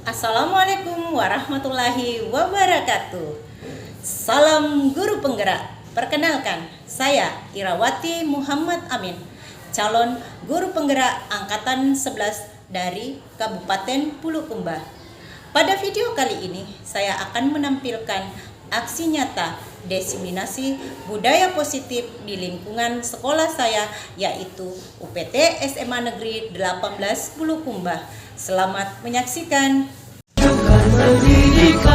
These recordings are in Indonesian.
Assalamualaikum warahmatullahi wabarakatuh. Salam guru penggerak. Perkenalkan, saya Irawati Muhammad Amin, calon guru penggerak angkatan 11 dari Kabupaten Bulukumba. Pada video kali ini, saya akan menampilkan aksi nyata diseminasi budaya positif di lingkungan sekolah saya, yaitu UPT SMA Negeri 18 Bulukumba. Selamat menyaksikan. Pendidikan,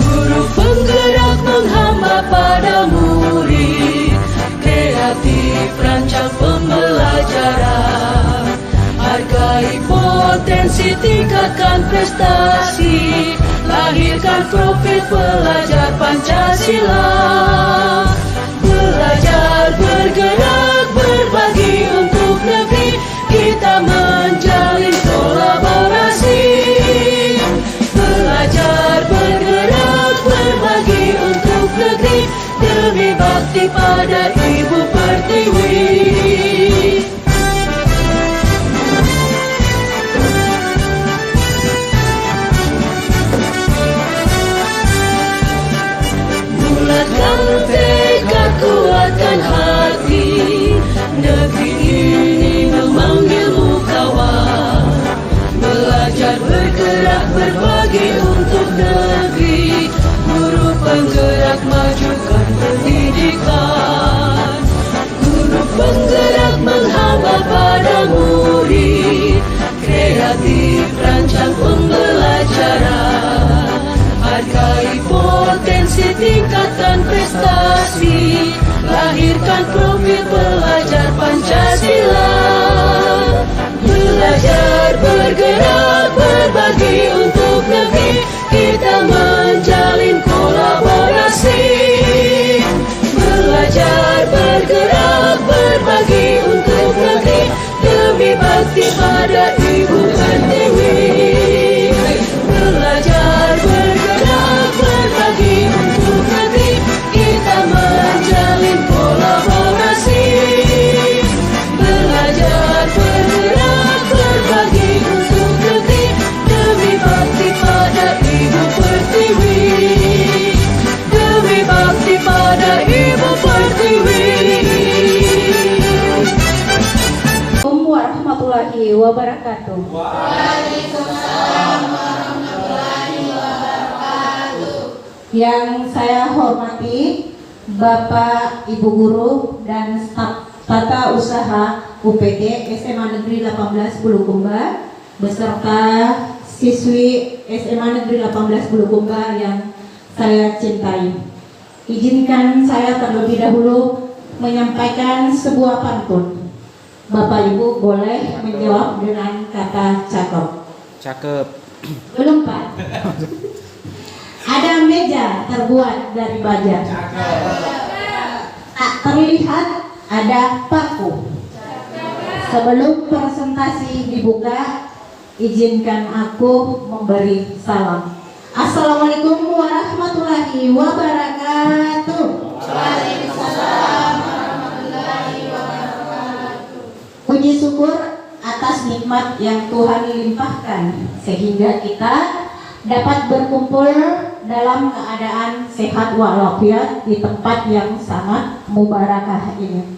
guru penggerak menghamba pada murid, kreatif rancang pembelajaran, hargai potensi, tingkatkan prestasi, lahirkan profil pelajar Pancasila. Belajar, bergerak, berbagi untuk negeri, kita menjalin kolaborasi. Belajar, bergerak, berbagi untuk negeri, demi bakti pada Ibu Pertiwi. Bulatkan tekad, kuatkan hati, negeri ini memanggilmu kawan. Belajar, bergerak, berbagi untuk negeri, guru penggerak majukan pendidikan. Guru penggerak menghamba pada murid, kreatif rancang pembelajaran, hargai potensi, tingkatkan prestasi, lahirkan profil pelajar Pancasila. Belajar, bergerak, berbagi untuk negeri, kita menjalin kolaborasi. Belajar, bergerak, berbagi untuk negeri, demi bakti pada Ibu Pertiwi. Belajar, bergerak, berbagi untuk negeri, kita menjalin kolaborasi. Belajar, bergerak, berbagi untuk negeri, demi bakti pada Ibu Pertiwi. Demi bakti pada Ibu Pertiwi. Assalamualaikum warahmatullahi wabarakatuh. Waalaikumsalam warahmatullahi wabarakatuh. Yang saya hormati Bapak, Ibu Guru, dan staf tata usaha UPT SMA Negeri 18 Bulukumba beserta siswi SMA Negeri 18 Bulukumba yang saya cintai. Izinkan saya terlebih dahulu menyampaikan sebuah pantun. Bapak Ibu boleh menjawab dengan kata cakep. Cakep. Belum Pak. Ada meja terbuat dari baja. Tak terlihat ada paku. Sebelum presentasi dibuka, izinkan aku memberi salam. Assalamualaikum warahmatullahi wabarakatuh. Waalaikumsalam warahmatullahi wabarakatuh. Puji syukur atas nikmat yang Tuhan limpahkan sehingga kita dapat berkumpul dalam keadaan sehat walafiat di tempat yang sangat mubarakah ini.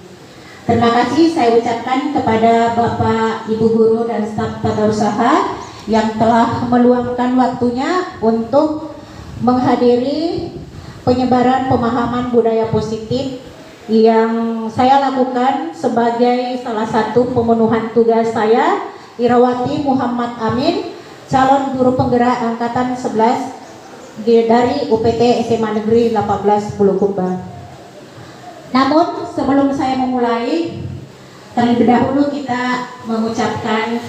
Terima kasih saya ucapkan kepada Bapak, Ibu Guru, dan staf tata usaha yang telah meluangkan waktunya untuk menghadiri penyebaran pemahaman budaya positif yang saya lakukan sebagai salah satu pemenuhan tugas saya, Irawati Muhammad Amin, calon guru penggerak angkatan 11 dari UPT SMA Negeri 18 Bulukumba. Namun sebelum saya memulai, terlebih dahulu kita mengucapkan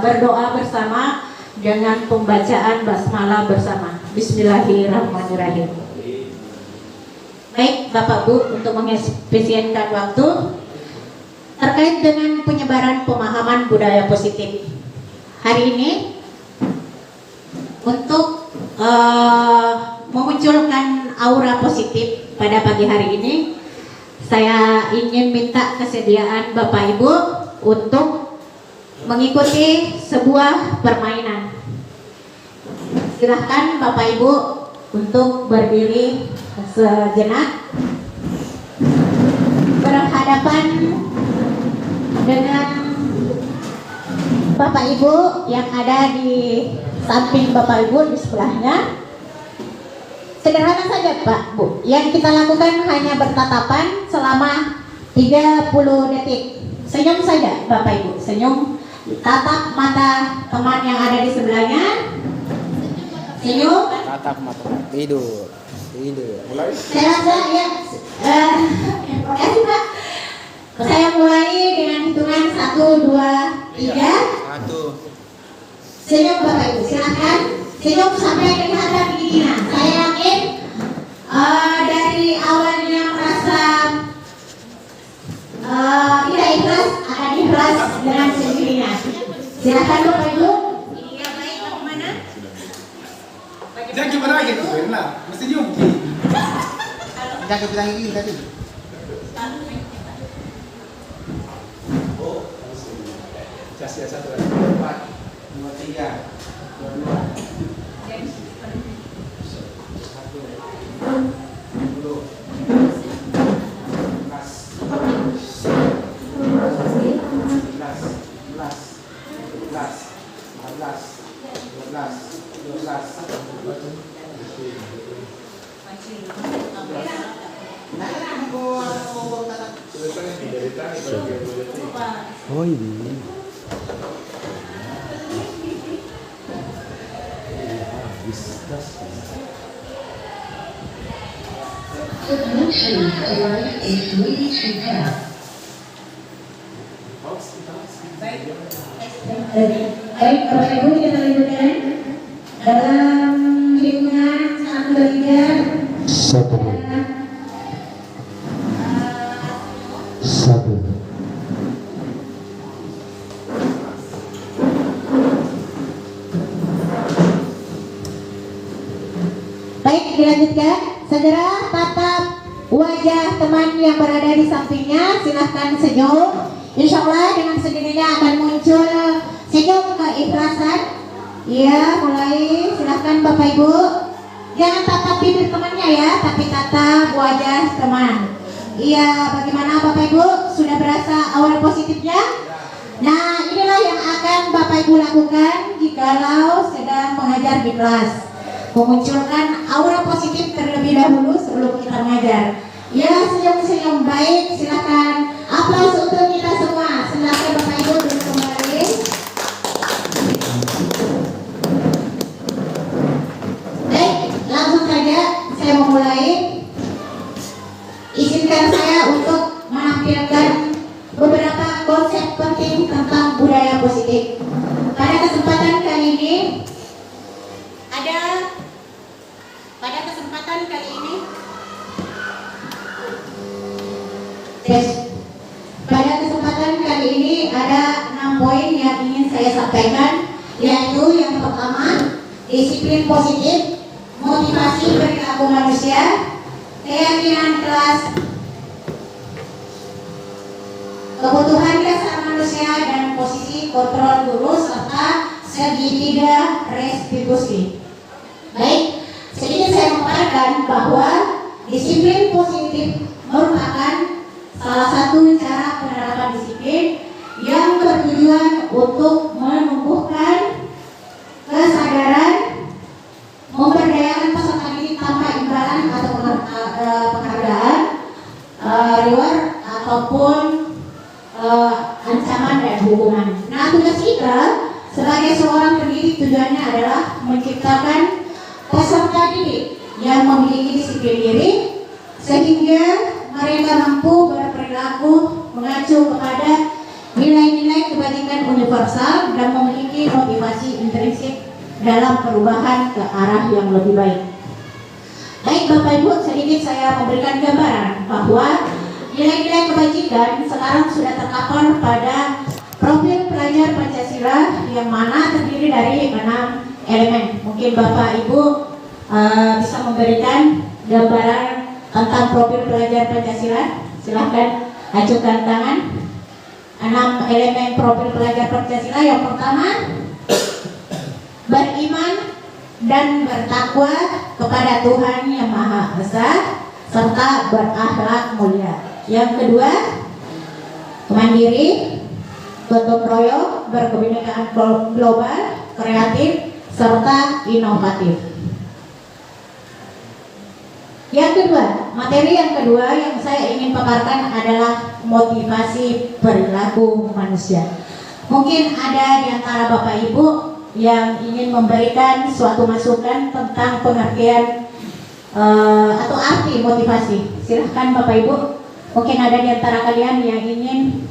berdoa bersama dengan pembacaan basmalah bersama. Bismillahirrahmanirrahim. Baik Bapak Bu, untuk mengefisienkan waktu terkait dengan penyebaran pemahaman budaya positif hari ini, untuk memunculkan aura positif pada pagi hari ini, saya ingin minta kesediaan Bapak Ibu untuk mengikuti sebuah permainan. Silahkan Bapak Ibu untuk berdiri sejenak, berhadapan dengan Bapak Ibu yang ada di samping Bapak Ibu di sebelahnya. Sederhana saja Pak Bu, yang kita lakukan hanya bertatapan selama 30 detik. Senyum saja Bapak Ibu, senyum, tatap mata teman yang ada di sebelahnya, senyum, Tatap mata, tidur. Mulai. saya rasa ya, terima kasih Pak. Saya mulai dengan hitungan 1, 2, 3. 1. Senyum Bapak Ibu, silakan senyum sampai kelihatan giginya. Saya yakin dari awalnya merasa tidak ikhlas, akan ikhlas dengan sendirinya. Silakan Bapak Ibu. Iya baik, mau kemana? Jangan gimana gitu, lah. Mesti nyuki. Jangan bilang ini tadi. Kasih satu lagi. 4, 2, 3, 2, Oh ini. Baik Bapak Ibu, kita lanjutkan dalam hitungan 1, 2, 3. Satu. Baik, dilanjutkan. Segera tatap wajah teman yang berada di sampingnya. Silahkan senyum. Insya Allah dengan sendirinya akan muncul senyum keikhlasan. Ya, mulai. Silahkan Bapak Ibu. Jangan tatap bibir temannya ya, tapi tatap wajah teman. Iya, bagaimana Bapak Ibu? Sudah berasa aura positifnya? Nah, inilah yang akan Bapak Ibu lakukan jikalau sedang mengajar di kelas. Memunculkan aura positif terlebih dahulu sebelum kita mengajar. Ya, senyum-senyum baik, silakan. Aplaus untuk kita semua. Silakan Bapak Ibu duduk kembali. Baik, langsung saja saya memulai. Izinkan saya untuk menampilkan beberapa konsep penting tentang budaya positif. Pada kesempatan kali ini ada 6 poin yang ingin saya sampaikan, yaitu yang pertama, disiplin positif, motivasi perilaku manusia, keyakinan kelas, kebutuhan dasar manusia dan posisi kontrol guru, serta segitiga restitusi. Baik, sedikit saya memaparkan bahwa disiplin positif merupakan salah satu cara penerapan disiplin yang bertujuan untuk menumbuhkan kesadaran, memberdayakan peserta didik tanpa imbalan atau penghargaan, reward ataupun ancaman dan hukuman. Nah, tugas kita sebagai seorang pendidik tujuannya adalah menciptakan peserta didik yang memiliki disiplin diri sehingga mereka mampu berperilaku mengacu kepada nilai-nilai kebajikan universal dan memiliki motivasi intrinsik dalam perubahan ke arah yang lebih baik. Baik Bapak Ibu, sedikit saya memberikan gambaran bahwa nilai-nilai kebajikan sekarang sudah terkapar pada profil pelajar Pancasila yang mana terdiri dari 6 elemen. Mungkin Bapak Ibu bisa memberikan gambaran tentang profil pelajar Pancasila. Silahkan ajukan tangan. 6 elemen profil pelajar Pancasila. Yang pertama, beriman dan bertakwa kepada Tuhan Yang Maha Esa serta berakhlak mulia. Yang kedua, mandiri, gotong royong, berkebinekaan global, kreatif, serta inovatif. Yang kedua, materi yang kedua yang saya ingin paparkan adalah motivasi perilaku manusia. Mungkin ada di antara Bapak Ibu yang ingin memberikan suatu masukan tentang pengertian atau arti motivasi. Silahkan Bapak Ibu. Mungkin ada di antara kalian yang ingin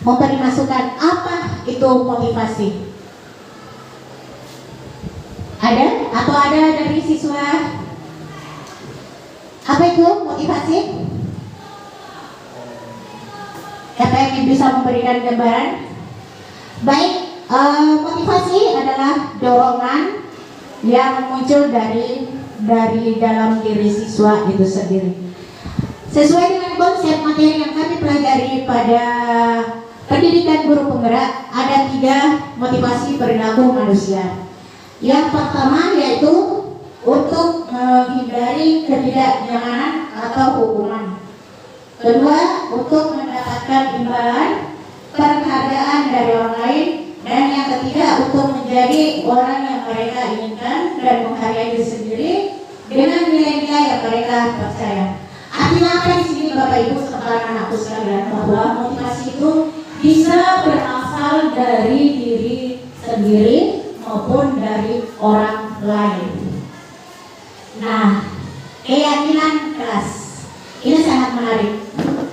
memberi masukan apa itu motivasi. Ada? Atau ada dari siswa? Apa itu motivasi? Siapa yang bisa memberikan gambaran? Baik, motivasi adalah dorongan yang muncul dari dalam diri siswa itu sendiri. Sesuai dengan konsep materi yang kami pelajari pada pendidikan guru penggerak, ada 3 motivasi perilaku manusia. Yang pertama yaitu untuk menghindari ketidaknyamanan atau hukuman. Kedua, untuk mendapatkan imbalan, penghargaan dari orang lain. Dan yang ketiga, untuk menjadi orang yang mereka inginkan dan menghargai diri sendiri dengan nilai-nilai yang mereka percaya. Artinya apa di sini Bapak Ibu serta anakku sekalian, bahwa motivasi itu bisa berasal dari diri sendiri maupun dari orang lain. Nah, keyakinan keras ini sangat menarik.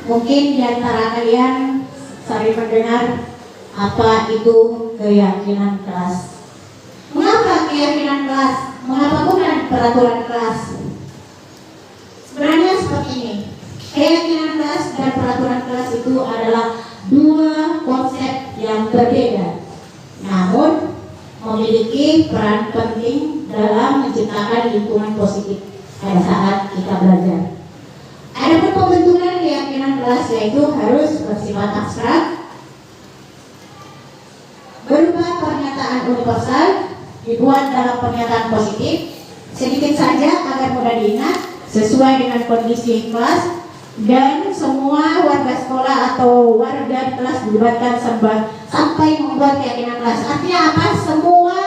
Mungkin di antara kalian sering mendengar apa itu keyakinan keras. Mengapa keyakinan keras? Mengapa bukan peraturan keras? Sebenarnya seperti ini. Keyakinan keras dan peraturan keras itu adalah 2 konsep yang berbeda, namun memiliki peran penting dalam menciptakan lingkungan positif pada saat kita belajar. Adapun pembentukan keyakinan keras yaitu harus bersifat abstrak, berupa pernyataan universal, dibuat dalam pernyataan positif, sedikit saja agar mudah diingat, sesuai dengan kondisi kelas, dan semua warga sekolah atau warga kelas dilibatkan sampai membuat keyakinan kelas. Artinya apa? Semua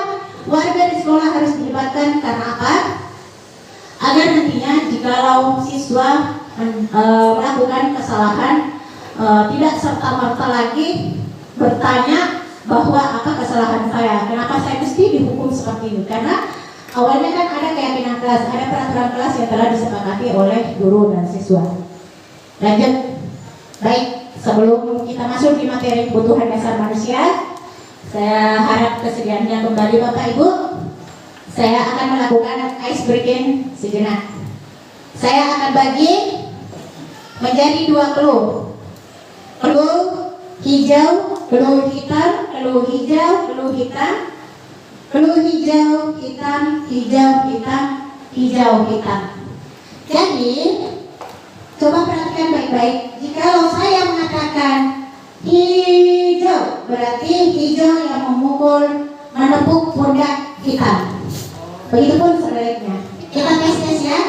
warga di sekolah harus dilibatkan. Karena apa? Agar nantinya jikalau siswa melakukan kesalahan, tidak serta-merta lagi bertanya bahwa apa kesalahan saya, kenapa saya mesti dihukum seperti ini. Karena awalnya kan ada keyakinan kelas, ada peraturan kelas yang telah disepakati oleh guru dan siswa. Lanjut. Baik, sebelum kita masuk di materi kebutuhan dasar manusia, saya harap kesediaannya kembali Bapak Ibu. Saya akan melakukan ice breaking sejenak. Saya akan bagi menjadi 2 clue. Clue hijau, clue hitam, clue hijau, clue hitam, clue hijau, hitam, hijau, hitam, hijau, hitam. Jadi coba perhatikan baik-baik. Jikalau saya mengatakan hijau, berarti hijau yang menepuk pundak hitam. Begitupun sebaliknya. Kita tes ya.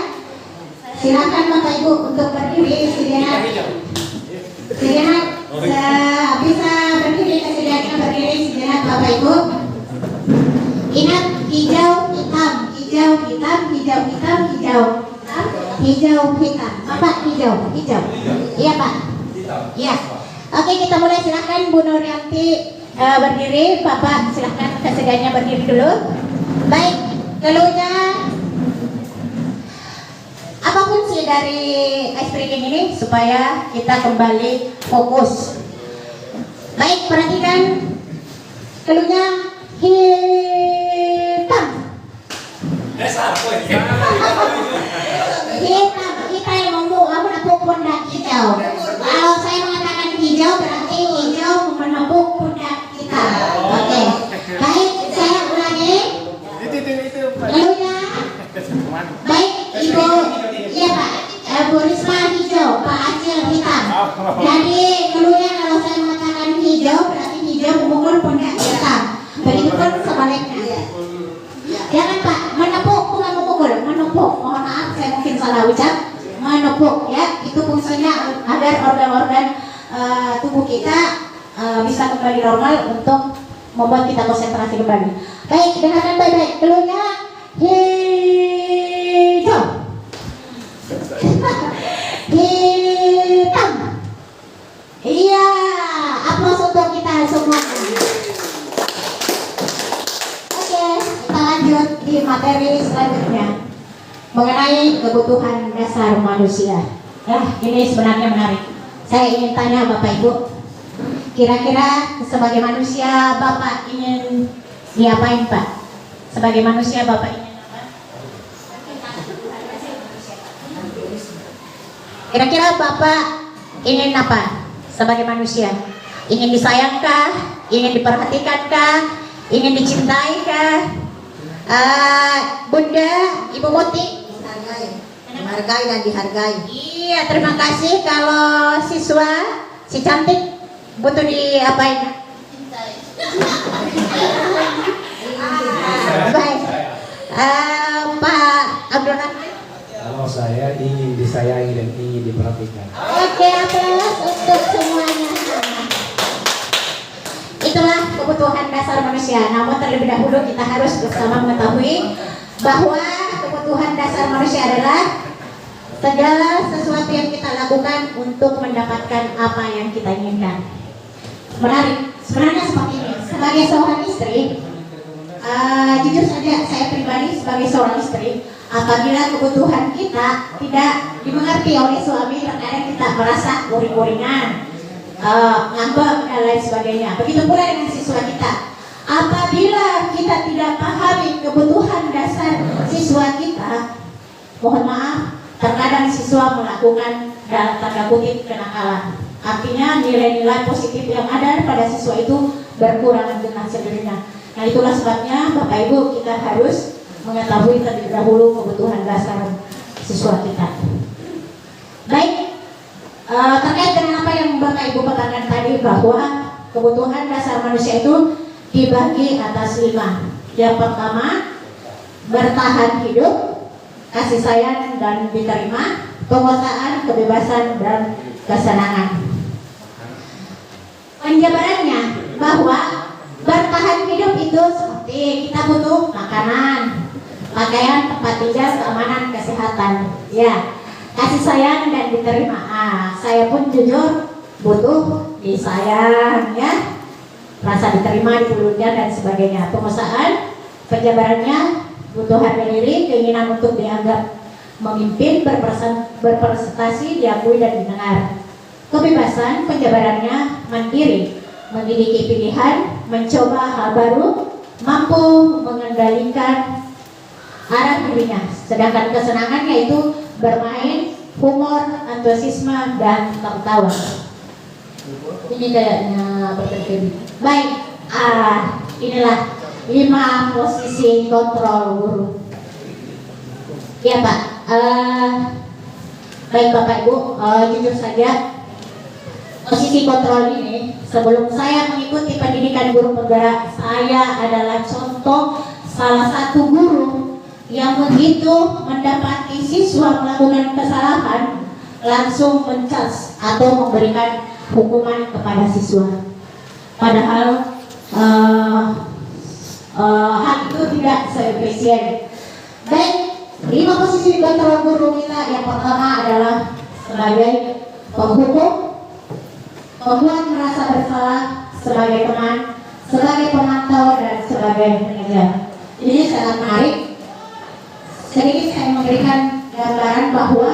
Silakan Bapak Ibu untuk berdiri sejenak. Sejenak bisa berdiri, kesediaannya berdiri sejenak Bapak Ibu. Ingat, hijau, hitam, hijau, hitam, hijau, hitam, hijau. Hijau, hitam. Bapak hijau. Iya Pak. Iya. Oke, kita mulai. Silakan Bu Nuryanti berdiri. Bapak silakan kesediaannya berdiri dulu. Baik, keluarnya apapun sih dari ice breaking ini supaya kita kembali fokus. Baik, perhatikan keluarnya hitam. Kita yang menepuk pundak hijau. Kalau saya mengatakan hijau berarti hijau menepuk pundak kita. Oke. Baik, saya ulangi. Lalunya. Baik, Ibu. Iya Pak. Bu Risma hijau, Pak Acil hitam. Jadi keluarnya kalau saya mengatakan hijau salah ucap, menepuk ya. Itu fungsinya agar organ-organ tubuh kita bisa kembali normal untuk membuat kita konsentrasi kembali. Baik, dengarkan baik-baik. Keluarnya hitam. Hitam. Iya, aplaus untuk kita semua. Oke, kita lanjut di materi selanjutnya mengenai kebutuhan dasar manusia. Ya, ini sebenarnya menarik. Saya ingin tanya Bapak Ibu, kira-kira sebagai manusia Bapak ingin diapain Pak? Sebagai manusia Bapak ingin apa? Kira-kira Bapak ingin apa sebagai manusia? Ingin disayangkah? Ingin diperhatikankah? Ingin dicintainkah? Bunda, Ibu Muti? Menghargai dan dihargai. Iya, terima kasih. Kalau siswa, si cantik butuh diapain? Baik. Pak Abdul Rahman. Kalau saya ingin disayangi dan ingin diperhatikan. Oke, aplaus untuk semuanya. Itulah kebutuhan dasar manusia. Namun terlebih dahulu kita harus bersama mengetahui bahwa kebutuhan dasar manusia adalah segala sesuatu yang kita lakukan untuk mendapatkan apa yang kita inginkan. Menarik. Sebenarnya seperti ini. Sebagai seorang istri, jujur saja saya pribadi sebagai seorang istri, apabila kebutuhan kita tidak dimengerti oleh suami, terkadang kita merasa uring-uringan, ngambek dan lain sebagainya. Begitu pula dengan siswa kita. Apabila kita tidak pahami kebutuhan dasar siswa kita, mohon maaf, terkadang siswa melakukan dalam tanda kutip kenakalan. Artinya nilai-nilai positif yang ada pada siswa itu berkurang dengan sendirinya. Nah, itulah sebabnya Bapak Ibu kita harus mengetahui terlebih dahulu kebutuhan dasar siswa kita. Baik, terkait dengan apa yang Bapak Ibu katakan tadi, bahwa kebutuhan dasar manusia itu dibagi atas 5. Yang pertama, bertahan hidup, kasih sayang dan diterima, penguasaan, kebebasan dan kesenangan. Penjabarannya bahwa bertahan hidup itu seperti kita butuh makanan, pakaian, tempat tinggal, keamanan, kesehatan. Ya, kasih sayang dan diterima. Saya pun jujur butuh disayang, ya, rasa diterima, dipelukkan dan sebagainya. Penguasaan, penjabarannya butuh harga diri, keinginan untuk dianggap memimpin, berprestasi, diakui dan didengar. Kebebasan, penjabarannya mandiri, memiliki pilihan, mencoba hal baru, mampu mengendalikan arah dirinya. Sedangkan kesenangan yaitu bermain, humor, antusiasme dan tertawa. Ini kayaknya berterkini. Baik, inilah 5 posisi kontrol guru. Ya Pak, baik Bapak Ibu, jujur saja posisi kontrol ini sebelum saya mengikuti pendidikan guru penggerak, saya adalah contoh salah satu guru yang begitu mendapati siswa melakukan kesalahan langsung mencas atau memberikan hukuman kepada siswa. Padahal hal itu tidak seefisien. Baik, 5 posisi kontrol guru kita. Yang pertama adalah sebagai penghukum, membuat merasa bersalah, sebagai teman, sebagai pemantau dan sebagai pengajar. Ini sangat menarik. Sedikit saya memberikan gambaran bahwa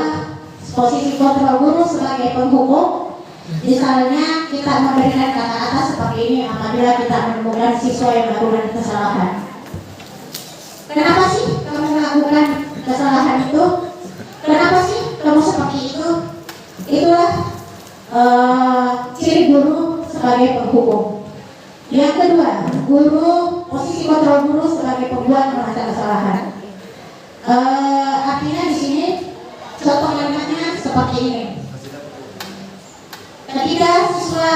posisi kontrol guru sebagai penghukum, misalnya kita memberikan kata-kata seperti ini apabila kita menemukan siswa yang melakukan kesalahan. Kenapa sih kamu melakukan kesalahan itu? Kenapa sih kamu seperti itu? Itulah ciri guru sebagai penghukum. Yang kedua, posisi kontrol guru sebagai pembuat merasa kesalahan. Artinya di sini contoh kalimatnya seperti ini. Ketika siswa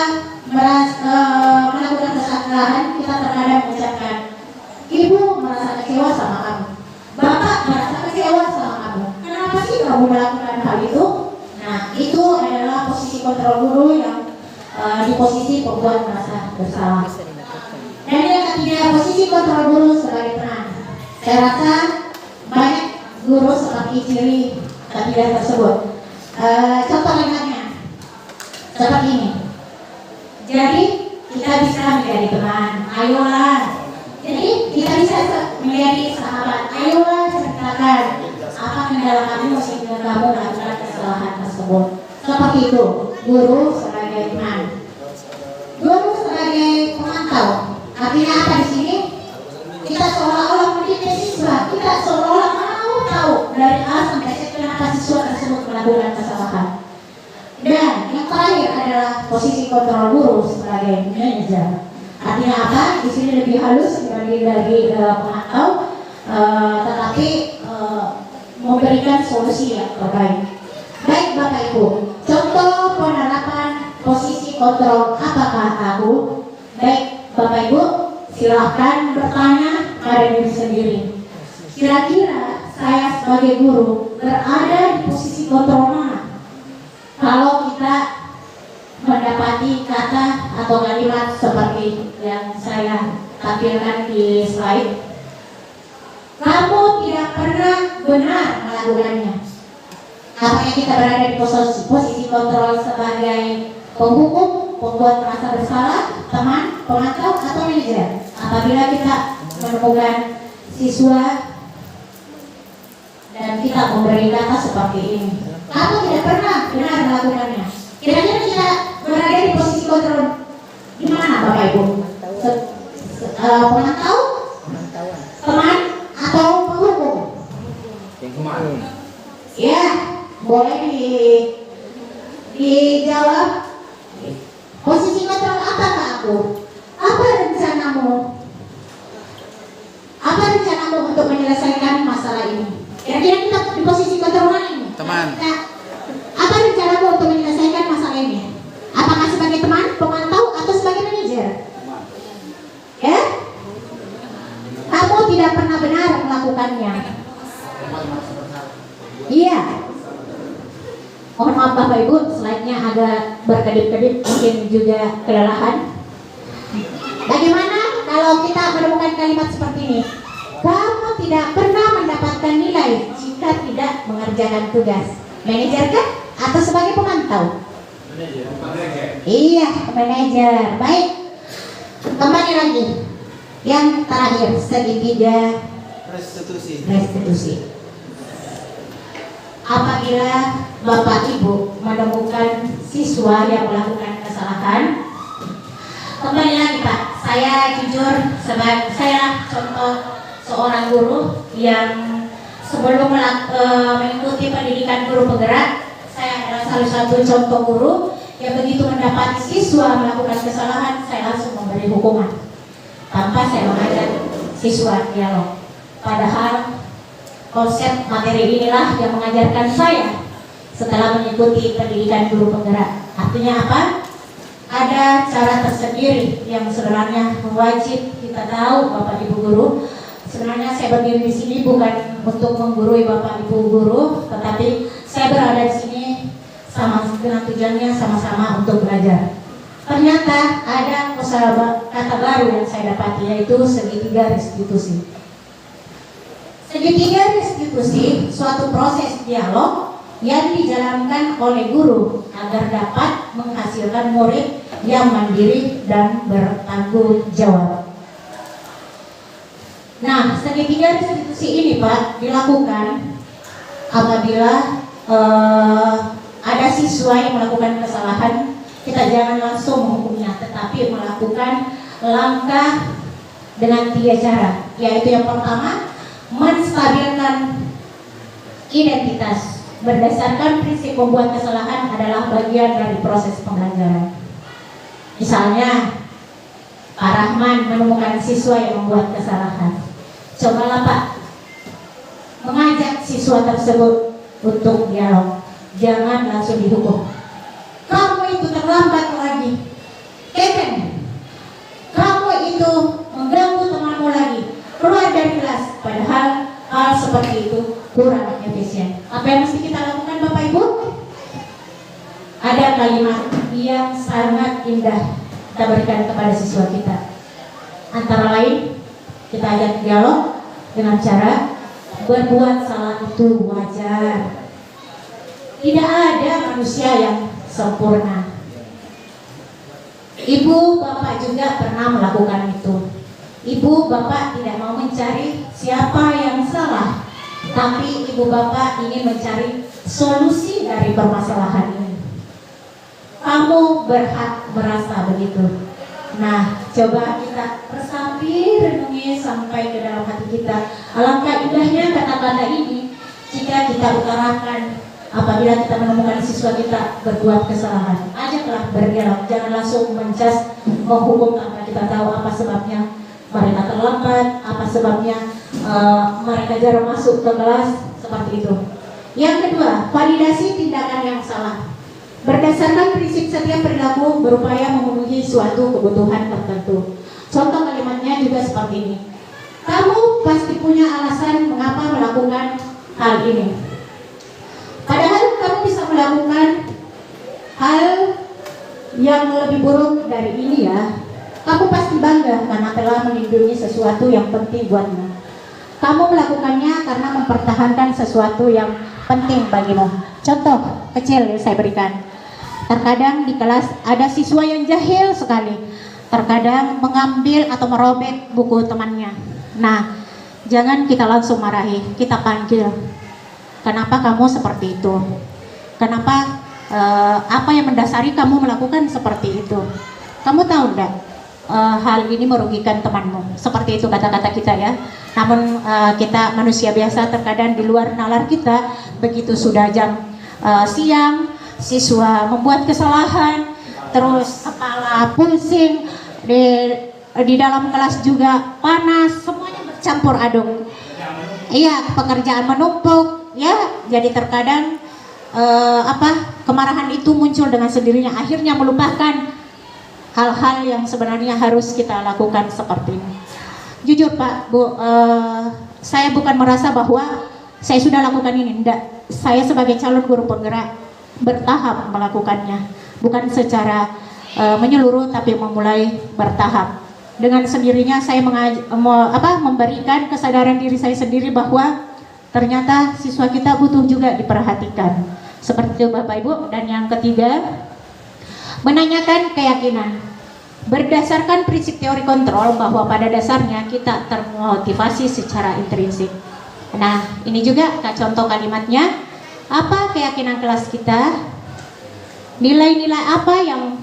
melakukan kesalahan, kita terkadang mengucapkan, Ibu merasa kecewa sama kamu, Bapak merasa kecewa sama kamu. Kenapa sih kamu kamu melakukan hal itu, nah itu adalah posisi kontrol guru yang di posisi pembuat merasa bersalah. Dan yang ketiga, posisi kontrol guru sebagai penahan. Saya rasa banyak guru seperti ciri ketiga tersebut. Contoh lainnya seperti ini. Jadi kita bisa menjadi teman, ayolah. Jadi kita bisa menjadi sahabat, ayolah ceritakan apa kendala kamu sehingga kamu melakukan kesalahan tersebut. Seperti itu, guru sebagai teman. Guru sebagai pemantau. Artinya apa di sini? Kita seolah-olah mendidik siswa, kita seolah-olah mau tahu dari A sampai Z kenapa siswa tersebut melakukan kesalahan. Dan yang terakhir adalah posisi kontrol guru sebagai manajer. Artinya apa? Di sini lebih halus dari pemantau, tetapi memberikan solusi yang terbaik. Baik Bapak Ibu, contoh penerapan posisi kontrol apakah aku? Baik Bapak Ibu, silahkan bertanya pada diri sendiri. Kira-kira saya sebagai guru berada di posisi kontrol mana? Kalau kita mendapati kata atau kalimat seperti yang saya tampilkan di slide, kamu tidak pernah benar melakukannya. Apakah kita berada di posisi kontrol sebagai penghukum, pembuat merasa bersalah, teman, pemantau, atau manajer? Apabila kita menemukan siswa dan kita memberi kata seperti ini, kamu tidak pernah benar melakukannya. Kira-kira kita berada di posisi kontrol di mana Bapak Ibu? Pemantau, teman, atau penghukum? Ya, boleh dijawab. Posisi kontrol apakah aku? Apa rencanamu? Apa rencanamu untuk menyelesaikan masalah ini? Kira-kira kita di posisi kontrol mana ini? Teman. Nah, apa rencanamu untuk menyelesaikan masalah ini? Apakah sebagai teman, pemantau, atau sebagai manajer? Ya? Kamu tidak pernah benar melakukannya. Iya. Mohon maaf Bapak Ibu, slide-nya agak berkedip-kedip, mungkin juga kelelahan. Bagaimana kalau kita menemukan kalimat seperti ini? Kamu tidak pernah mendapatkan nilai jika tidak mengerjakan tugas. Manajer kah? Atau sebagai pemantau? Manajer. Iya, manajer. Baik. Kembali lagi. Yang terakhir, segitiga restitusi. Apabila Bapak Ibu menemukan siswa yang melakukan kesalahan, kembali lagi Pak, saya jujur saya contoh seorang guru yang sebelum mengikuti pendidikan guru penggerak, saya adalah salah satu contoh guru yang begitu mendapati siswa melakukan kesalahan, saya langsung memberi hukuman tanpa saya mengajak siswa dialog. Padahal konsep materi inilah yang mengajarkan saya setelah mengikuti pendidikan guru penggerak. Artinya apa? Ada cara tersendiri yang sebenarnya wajib kita tahu Bapak Ibu guru. Sebenarnya saya berdiri di sini bukan untuk menggurui Bapak Ibu guru, tetapi saya berada di sini sama dengan tujuannya sama-sama untuk belajar. Ternyata ada kata baru yang saya dapati, yaitu segitiga restitusi. Segitiga restitusi suatu proses dialog yang dijalankan oleh guru agar dapat menghasilkan murid yang mandiri dan bertanggung jawab. Nah, segitiga restitusi ini Pak dilakukan apabila ada siswa yang melakukan kesalahan. Kita jangan langsung menghukumnya, tetapi melakukan langkah dengan 3 cara, yaitu yang pertama, menstabilkan identitas. Berdasarkan prinsip membuat kesalahan adalah bagian dari proses pembelajaran. Misalnya, Pak Rahman menemukan siswa yang membuat kesalahan. Cobalah Pak mengajak siswa tersebut untuk dialog. Jangan langsung dihukum. Kamu itu terlambat lagi, Kevin. Kamu itu mengganggu temanmu lagi, keluar dari kelas. Padahal hal seperti itu kurang efisien. Apa yang mesti kita lakukan Bapak Ibu? Ada kalimat yang sangat indah kita berikan kepada siswa kita. Antara lain, kita ajak dialog dengan cara berbuat salah itu wajar. Tidak ada manusia yang sempurna. Ibu bapak juga pernah melakukan itu. Ibu bapak tidak mau mencari siapa yang salah, tapi ibu bapak ingin mencari solusi dari permasalahan ini. Kamu berhak merasa begitu. Nah, coba kita resapi, renungi sampai ke dalam hati kita. Alangkah indahnya kata-kata ini jika kita utarakan apabila kita menemukan siswa kita berbuat kesalahan. Ajaklah berdialog, jangan langsung mencas, menghukum tanpa kita tahu apa sebabnya mereka terlambat, apa sebabnya mereka jarang masuk ke kelas, seperti itu. Yang kedua, validasi tindakan yang salah. Berdasarkan prinsip setiap perilaku berupaya memenuhi suatu kebutuhan tertentu. Contoh kalimatnya juga seperti ini. Kamu pasti punya alasan mengapa melakukan hal ini. Padahal kamu bisa melakukan hal yang lebih buruk dari ini ya. Kamu pasti bangga karena telah melindungi sesuatu yang penting buatmu. Kamu melakukannya karena mempertahankan sesuatu yang penting bagimu. Contoh kecil yang saya berikan. Terkadang di kelas ada siswa yang jahil sekali. Terkadang mengambil atau merobek buku temannya. Nah, jangan kita langsung marahi, kita panggil. Kenapa kamu seperti itu? Kenapa apa yang mendasari kamu melakukan seperti itu? Kamu tahu enggak? Hal ini merugikan temanmu. Seperti itu kata-kata kita ya. Namun kita manusia biasa, terkadang di luar nalar kita. Begitu sudah jam siang, siswa membuat kesalahan, terus kepala pusing, di dalam kelas juga panas, semuanya bercampur aduk. Iya, pekerjaan menumpuk, ya. Jadi terkadang kemarahan itu muncul dengan sendirinya, akhirnya melupakan hal-hal yang sebenarnya harus kita lakukan seperti ini. Jujur Pak, Bu, saya bukan merasa bahwa saya sudah lakukan ini, enggak. Saya sebagai calon guru penggerak bertahap melakukannya, bukan secara menyeluruh, tapi memulai bertahap. Dengan sendirinya saya memberikan kesadaran diri saya sendiri bahwa ternyata siswa kita butuh juga diperhatikan. Seperti itu Bapak Ibu. Dan yang ketiga, menanyakan keyakinan. Berdasarkan prinsip teori kontrol bahwa pada dasarnya kita termotivasi secara intrinsik. Nah, ini juga contoh kalimatnya. Apa keyakinan kelas kita? Nilai-nilai apa yang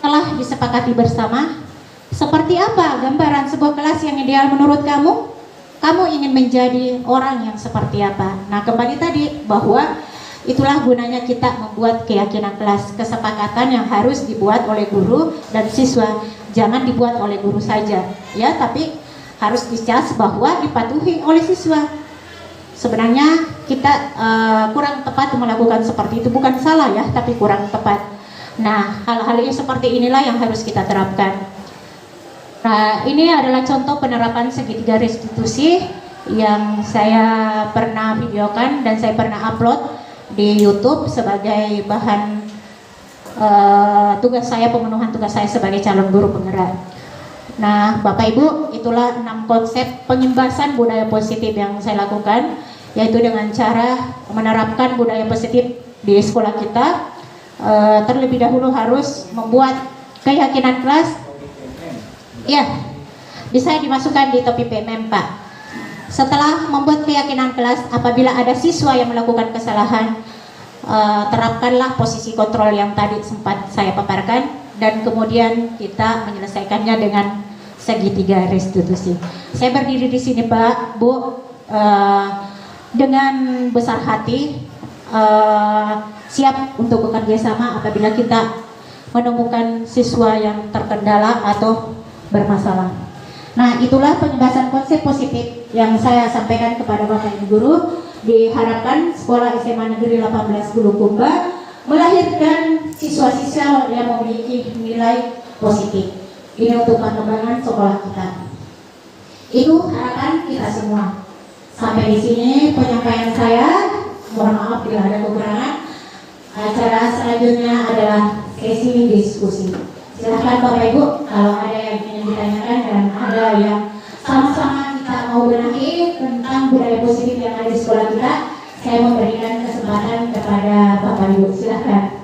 telah disepakati bersama? Seperti apa gambaran sebuah kelas yang ideal menurut kamu? Kamu ingin menjadi orang yang seperti apa? Nah, kembali tadi bahwa itulah gunanya kita membuat keyakinan kelas, kesepakatan yang harus dibuat oleh guru dan siswa. Jangan dibuat oleh guru saja, ya, tapi harus dicas bahwa dipatuhi oleh siswa. Sebenarnya kita kurang tepat melakukan seperti itu, bukan salah ya, tapi kurang tepat. Nah, hal-hal yang seperti inilah yang harus kita terapkan. Nah, ini adalah contoh penerapan segitiga restitusi yang saya pernah videokan dan saya pernah upload di YouTube sebagai bahan tugas saya, pemenuhan tugas saya sebagai calon guru penggerak. Nah, Bapak Ibu, itulah 6 konsep penyembasan budaya positif yang saya lakukan, yaitu dengan cara menerapkan budaya positif di sekolah kita. Terlebih dahulu harus membuat keyakinan kelas. Ya, bisa dimasukkan di topi PMM Pak. Setelah membuat keyakinan kelas, apabila ada siswa yang melakukan kesalahan, terapkanlah posisi kontrol yang tadi sempat saya paparkan, dan kemudian kita menyelesaikannya dengan segitiga restitusi. Saya berdiri di sini Pak, Bu, dengan besar hati, siap untuk bekerja sama apabila kita menemukan siswa yang terkendala atau bermasalah. Nah, itulah penjelasan konsep positif yang saya sampaikan kepada Bapak Ibu Guru. Diharapkan Sekolah SMA Negeri 18 Bulukumba melahirkan siswa-siswa yang memiliki nilai positif. Ini untuk pengembangan sekolah kita. Itu harapan kita semua. Sampai Sampai di sini penyampaian saya. Mohon maaf bila ada kekurangan. Acara selanjutnya adalah sesi diskusi. Silahkan Bapak Ibu kalau ada yang ingin ditanyakan dan ada yang sama-sama kita mau benahi tentang budaya positif yang ada di sekolah kita, saya memberikan kesempatan kepada Bapak Ibu. Silahkan.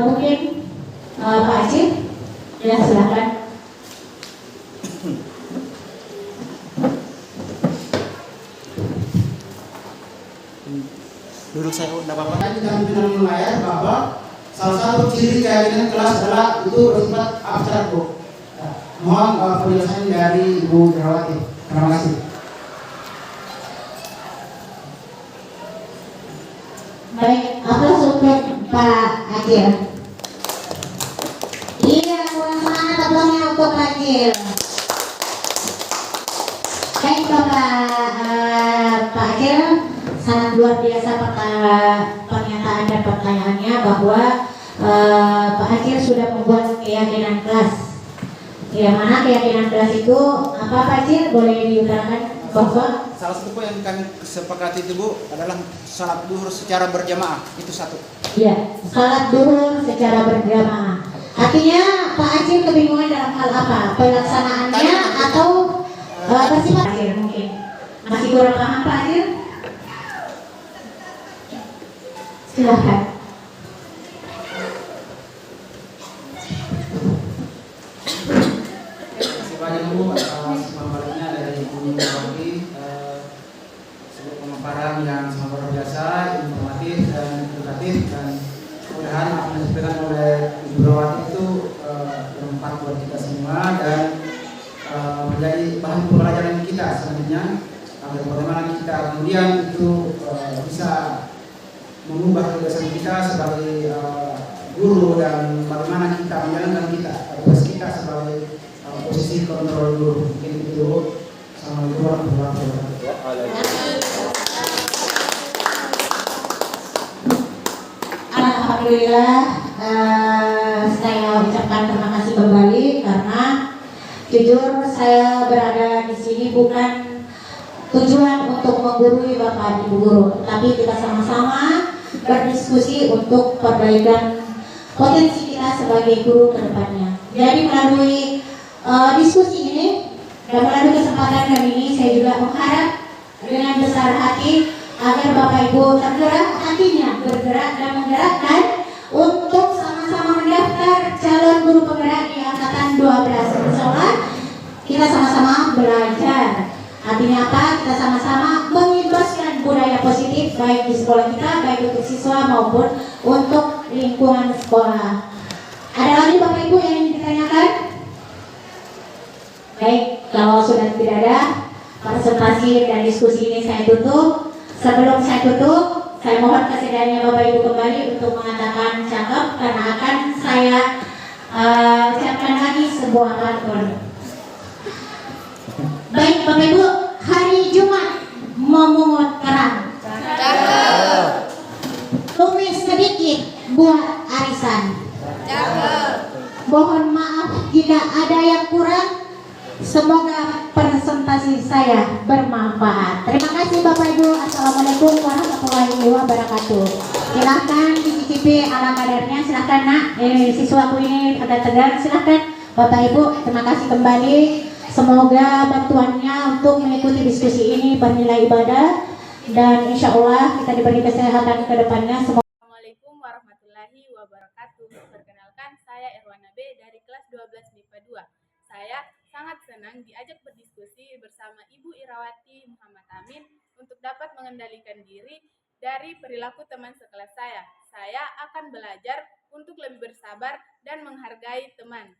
Mungkin Pak Acil, ya silahkan. Duduk saya, enggak apa-apa. Tadi dalam pimpinan layar bahwa salah satu ciri keyakinan kelas adalah itu bersifat abstrak, Bu. Ya, mohon penjelasan dari Ibu Irawati. Terima kasih. Baik, aplaus untuk Pak Acil. Iya, kurang semangat aplausnya untuk Pak Acil. Baik Pak Acil, sangat luar biasa pernyataan dan pertanyaannya bahwa Pak Acil sudah membuat keyakinan kelas. Yang mana keyakinan kelas itu apa Pak Acil? Boleh diutarakan bahwa Salah satu poin yang kami sepakati itu Bu adalah salat duhur secara berjamaah, itu satu. ya, salat duhur secara berjamaah. Artinya Pak Acil kebingungan dalam hal apa? Pelaksanaannya atau bersifat Acil mungkin masih kurang paham Pak Acil? Silahkan. Terima kasih banyak Bu atas pemaparannya dari Ibu Irawati. Sebuah pemaparan yang sangat luar biasa, informatif dan edukatif, dan mudah-mudahan apa yang disampaikan oleh Ibu Irawati itu bermanfaat buat kita semua dan menjadi bahan pembelajaran kita selanjutnya agar bagaimana kita kemudian itu bisa mengubah kebiasaan kita sebagai guru dan bagaimana kita menjalankan tugas kita sebagai posisi kontrol guru. Mungkin itu. Assalamualaikum warahmatullahi wabarakatuh. Alhamdulillah, saya ucapkan terima kasih kembali karena jujur saya berada di sini bukan tujuan untuk menggurui Bapak Ibu guru, tapi kita sama-sama berdiskusi untuk perbaikan potensi kita sebagai guru ke depannya. Jadi melalui diskusi ini dan melalui kesempatan kali ini saya juga mengharap dengan besar hati agar Bapak Ibu tergerak hatinya, bergerak dan menggerakkan untuk sama-sama mendaftar calon guru penggerak di angkatan 12. Insyaallah kita sama-sama belajar. Artinya apa? Kita sama-sama mengibaskan budaya positif baik di sekolah kita, baik untuk siswa maupun untuk lingkungan sekolah. Ada lagi Bapak Ibu yang ingin ditanyakan? Baik, kalau sudah tidak ada, presentasi dan diskusi ini saya tutup. Sebelum saya tutup, saya mohon kesediaannya Bapak Ibu kembali untuk mengatakan cakep karena akan saya ucapkan lagi sebuah pantun. Baik Bapak Ibu, hari Jumat memungut kerang. Tumis sedikit buat arisan. Mohon maaf jika ada yang kurang. Semoga presentasi saya bermanfaat. Terima kasih Bapak Ibu. Assalamualaikum warahmatullahi wabarakatuh. Silahkan dicicipi ala kadarnya. Silahkan nak, siswaku ini agak tegar. Silahkan Bapak Ibu. Terima kasih kembali. Semoga bantuannya untuk mengikuti diskusi ini bernilai ibadah dan insya Allah kita diberi kesehatan ke depannya. Assalamualaikum warahmatullahi wabarakatuh. Perkenalkan, saya Erwana B dari kelas 12 MIPA 2. Saya sangat senang diajak berdiskusi bersama Ibu Irawati Muhammad Amin untuk dapat mengendalikan diri dari perilaku teman sekelas saya. Saya akan belajar untuk lebih bersabar dan menghargai teman.